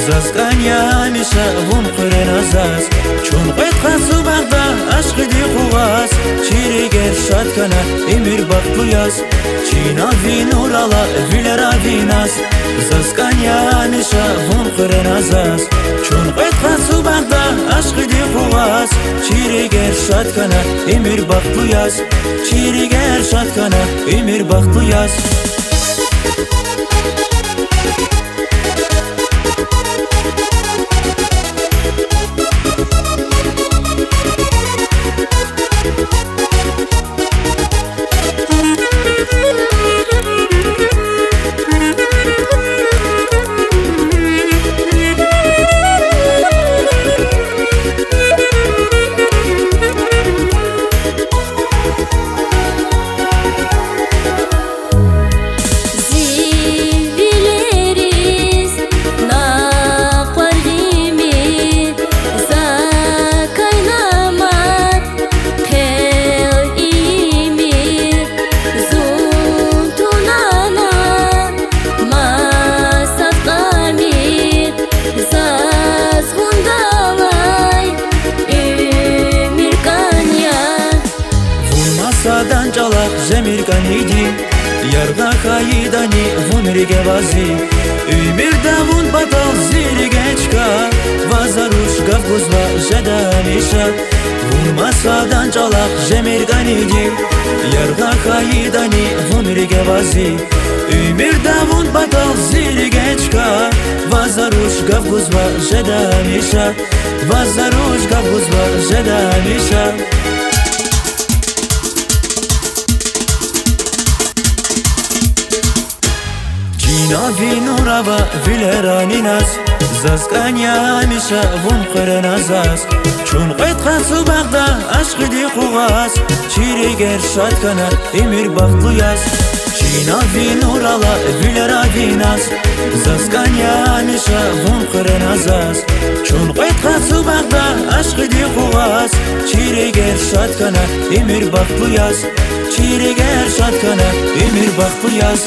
زاسكانيا مشا هم قرن أزاز چون قد خسو بغدا عشق دی خواس چیری گرشاد کنه امیر بقلویاس چینا وی نورالا ویلرا ویناس زاسكانيا مشا هم قرن أزاز چون قد خسو بغدا عشق دی خواس چیری گرشاد کنه امیر بقلویاس چیری گرشاد کنه امیر بقلویاس Sadan çalak zemirganidi Yarda kayidani vunrige vazi Ümir davun batal zirgeçka Vazaruş gavguzva jedanisha Vunma sadan çalak zemirganidi Yarda kayidani vunrige vazi Ümir davun batal zirgeçka Vazaruş gavguzva jedanisha Vazaruş gavguzva jedanisha Navi nurava vileraninas Zaaskania misha vun qrenazas Chun qed khasu bagda ashq di quwas Chiri gershad kana emir baqluyas Navi nurava vileraninas Zaaskania misha vun qrenazas Chun qed khasu bagda ashq di quwas Chiri gershad kana emir baqluyas Chiri gershad kana emir baqluyas